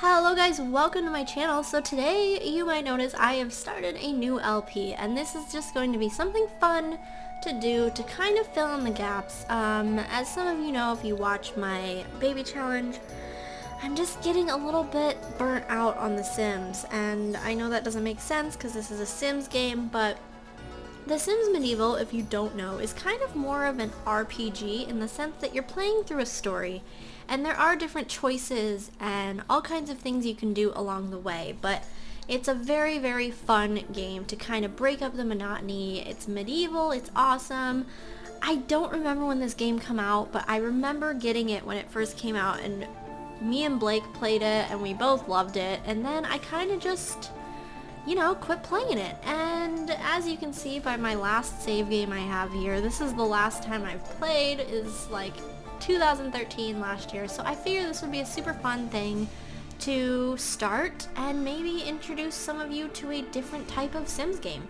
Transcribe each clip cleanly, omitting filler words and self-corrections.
Hello guys, welcome to my channel. So today you might notice I have started a new LP, and this is just going to be something fun to do to kind of fill in the gaps. As some of you know, if you watch my baby challenge, I'm just getting a little bit burnt out on The Sims, and I know that doesn't make sense because this is a Sims game, but The Sims Medieval, if you don't know, is kind of more of an RPG in the sense that you're playing through a story, and there are different choices and all kinds of things you can do along the way, but it's a very, very fun game to kind of break up the monotony. It's medieval, it's awesome. I don't remember when this game came out, but I remember getting it when it first came out, and me and Blake played it, and we both loved it, and then I kind of just, you know, quit playing it. And as you can see by my last save game I have here, this is the last time I've played, is like 2013, last year, so I figured this would be a super fun thing to start and maybe introduce some of you to a different type of Sims game.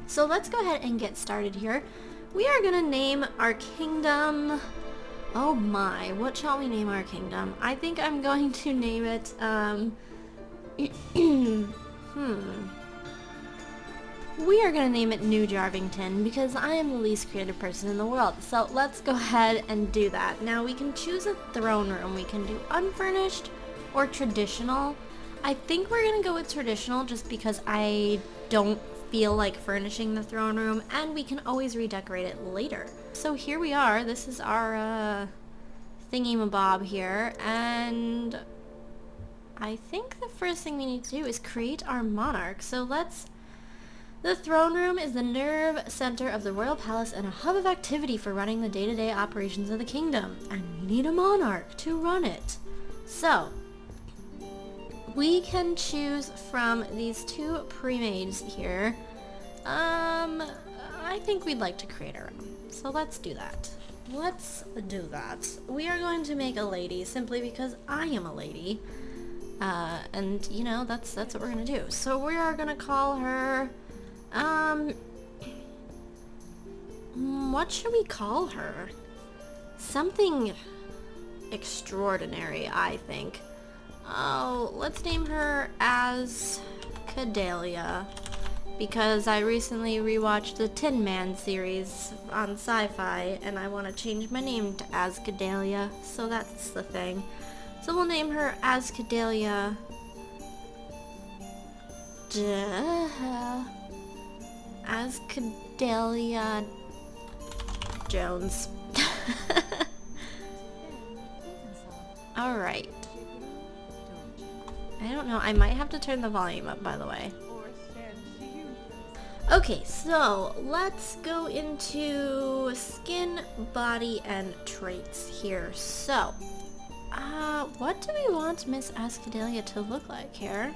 So let's go ahead and get started here. We are gonna name our kingdom, oh my, what shall we name our kingdom? I think I'm going to name it, we are gonna name it New Jarvington because I am the least creative person in the world. So let's go ahead and do that. Now we can choose a throne room. We can do unfurnished or traditional. I think we're gonna go with traditional just because I don't feel like furnishing the throne room, and we can always redecorate it later. So here we are. This is our thingy-mabob here, and I think the first thing we need to do is create our monarch. So the throne room is the nerve center of the royal palace and a hub of activity for running the day-to-day operations of the kingdom, and we need a monarch to run it. So we can choose from these two pre-mades here. I think we'd like to create our own, so let's do that. We are going to make a lady simply because I am a lady, and you know, that's what we're gonna do. So we are gonna call her what should we call her? Something extraordinary, I think. Oh, let's name her Azkedellia, because I recently rewatched the Tin Man series on Sci-Fi, and I want to change my name to Azkedellia, so that's the thing. So we'll name her Azkedellia Azkedellia Jones. Alright. I don't know, I might have to turn the volume up, by the way. Okay, so let's go into skin, body, and traits here. So, what do we want Miss Azkedellia to look like here?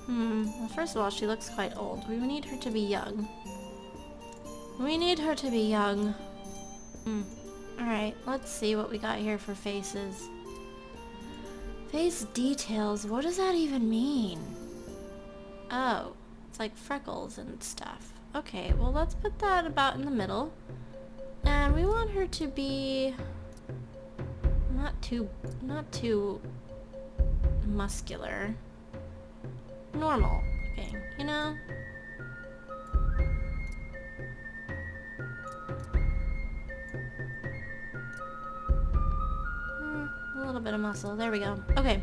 Well, first of all, she looks quite old. We need her to be young. Alright, let's see what we got here for faces. Face details, what does that even mean? Oh, it's like freckles and stuff. Okay, well let's put that about in the middle. And we want her to be not too muscular. Normal looking, you know? A little bit of muscle, there we go. Okay,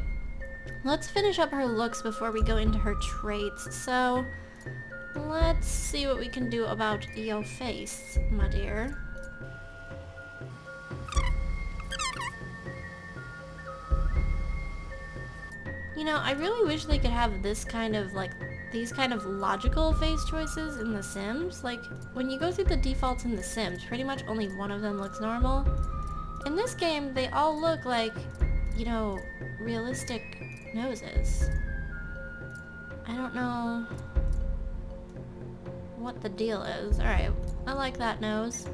let's finish up her looks before we go into her traits. So, let's see what we can do about your face, my dear. You know, I really wish they could have this kind of, like, these kind of logical face choices in The Sims. Like, when you go through the defaults in The Sims, pretty much only one of them looks normal. In this game, they all look like, you know, realistic noses. I don't know what the deal is. Alright, I like that nose.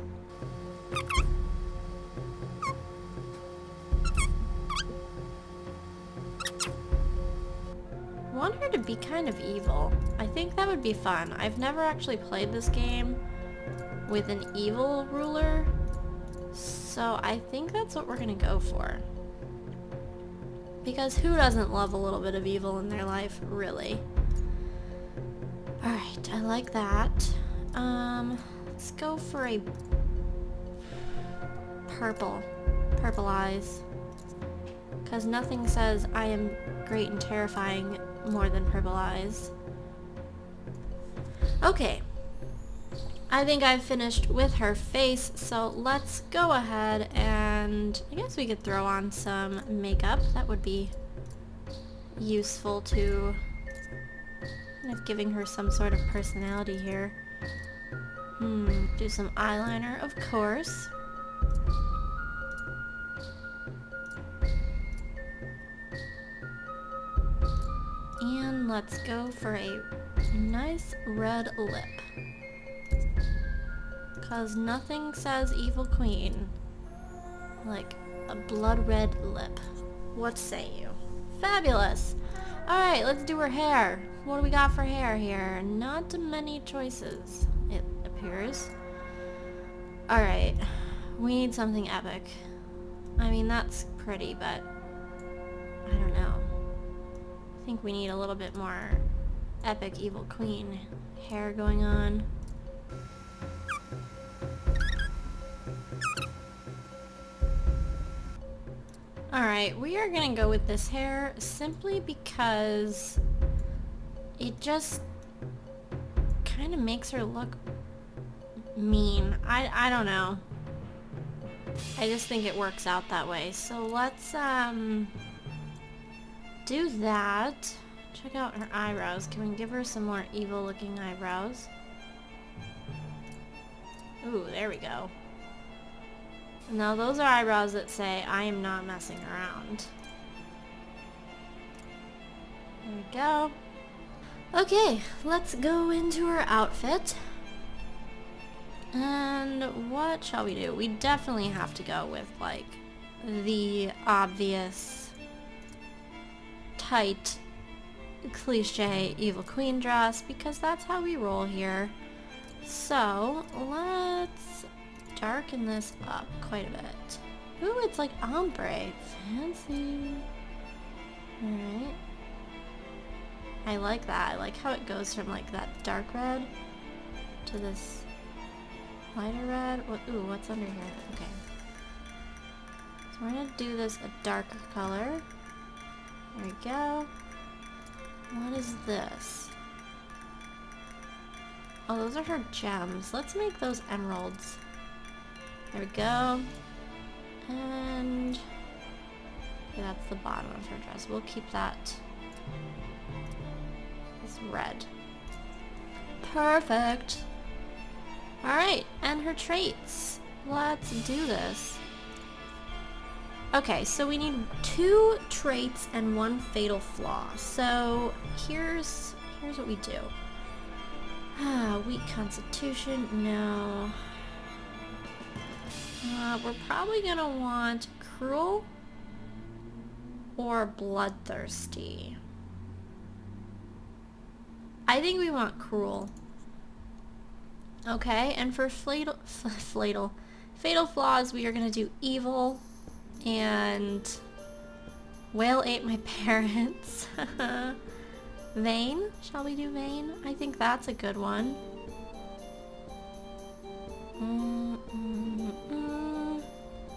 I want her to be kind of evil. I think that would be fun. I've never actually played this game with an evil ruler, So I think that's what we're gonna go for. Because who doesn't love a little bit of evil in their life, really? Alright, I like that. Let's go for a purple. Purple eyes. Because nothing says I am great and terrifying more than purple eyes. Okay. I think I've finished with her face, so let's go ahead and I guess we could throw on some makeup. That would be useful to kind of giving her some sort of personality here. Do some eyeliner, of course. And let's go for a nice red lip. Cause nothing says evil queen like a blood red lip. What say you? Fabulous! Alright, let's do her hair. What do we got for hair here? Not many choices, it appears. Alright, we need something epic. I mean, that's pretty, but I don't know. I think we need a little bit more epic evil queen hair going on. Alright, we are gonna go with this hair simply because it just kind of makes her look mean. I don't know. I just think it works out that way. So let's do that. Check out her eyebrows. Can we give her some more evil looking eyebrows? Ooh, there we go. Now those are eyebrows that say, I am not messing around. There we go. Okay, let's go into her outfit. And what shall we do? We definitely have to go with, like, the obvious, tight, cliche evil queen dress, because that's how we roll here. So, let's darken this up quite a bit. Ooh, it's like ombre. Fancy. Alright. I like that. I like how it goes from like that dark red to this lighter red. Ooh, what's under here? Okay. So we're gonna do this a darker color. There we go. What is this? Oh, those are her gems. Let's make those emeralds. There we go. And okay, that's the bottom of her dress. We'll keep that. It's red. Perfect. Alright, and her traits. Let's do this. Okay, so we need 2 traits and 1 fatal flaw. So here's what we do. Weak constitution, no. We're probably gonna want cruel or bloodthirsty. I think we want cruel. Okay, and for fatal flaws, we are gonna do evil and whale ate my parents. Vain? Shall we do vain? I think that's a good one.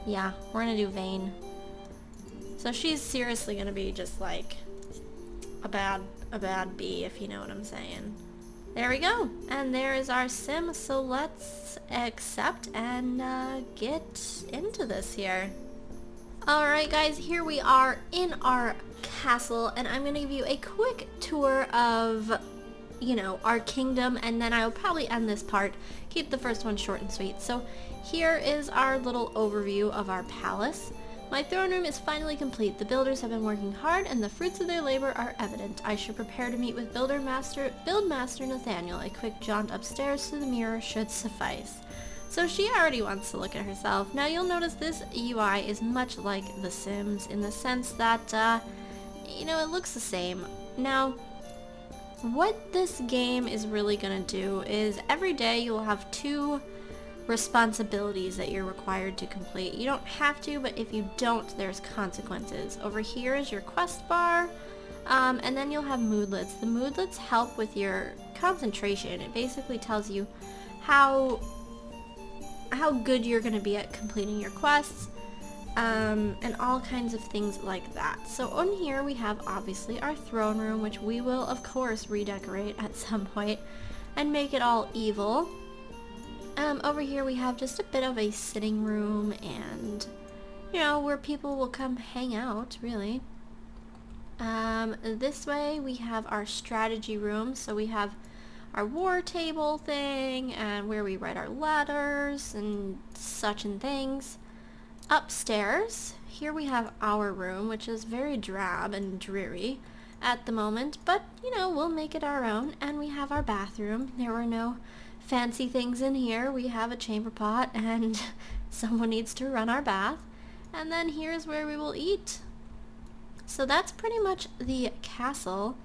Yeah, we're gonna do vain. So she's seriously gonna be just like a bad bee, if you know what I'm saying. There we go. And there is our sim. So let's accept and get into this here. Alright guys, here we are in our castle, and I'm gonna give you a quick tour of, you know, our kingdom, and then I'll probably end this part, keep the first one short and sweet. So here is our little overview of our palace. My throne room is finally complete. The builders have been working hard, and the fruits of their labor are evident. I should prepare to meet with Buildmaster Nathaniel. A quick jaunt upstairs to the mirror should suffice. So she already wants to look at herself. Now you'll notice this UI is much like The Sims in the sense that, you know, it looks the same. Now, what this game is really gonna do is every day you'll have 2 responsibilities that you're required to complete. You don't have to, but if you don't, there's consequences. Over here is your quest bar, and then you'll have moodlets. The moodlets help with your concentration. It basically tells you how good you're going to be at completing your quests, and all kinds of things like that. So on here we have obviously our throne room, which we will of course redecorate at some point and make it all evil. Over here we have just a bit of a sitting room and, you know, where people will come hang out, really. This way we have our strategy room, so we have our war table thing and where we write our letters and such and things. Upstairs, here we have our room, which is very drab and dreary at the moment, but, you know, we'll make it our own. And we have our bathroom. There were no fancy things in here. We have a chamber pot and someone needs to run our bath. And then here's where we will eat. So that's pretty much the castle.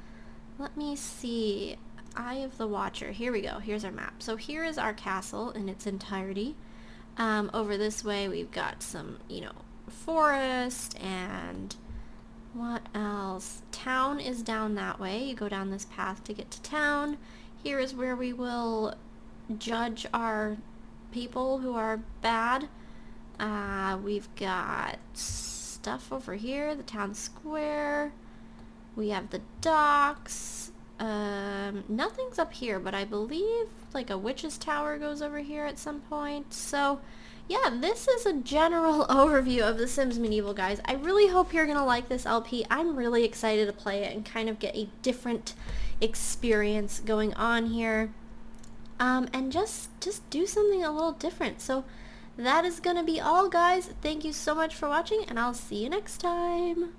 Let me see. Eye of the Watcher. Here we go. Here's our map. So here is our castle in its entirety. Over this way we've got some, you know, forest and what else? Town is down that way. You go down this path to get to town. Here is where we will judge our people who are bad. We've got stuff over here, the town square. We have the docks. Nothing's up here, but I believe like a witch's tower goes over here at some point. So yeah, this is a general overview of The Sims Medieval, guys. I really hope you're gonna like this LP. I'm really excited to play it and kind of get a different experience going on here, and just do something a little different. So that is gonna be all, guys. Thank you so much for watching, and I'll see you next time.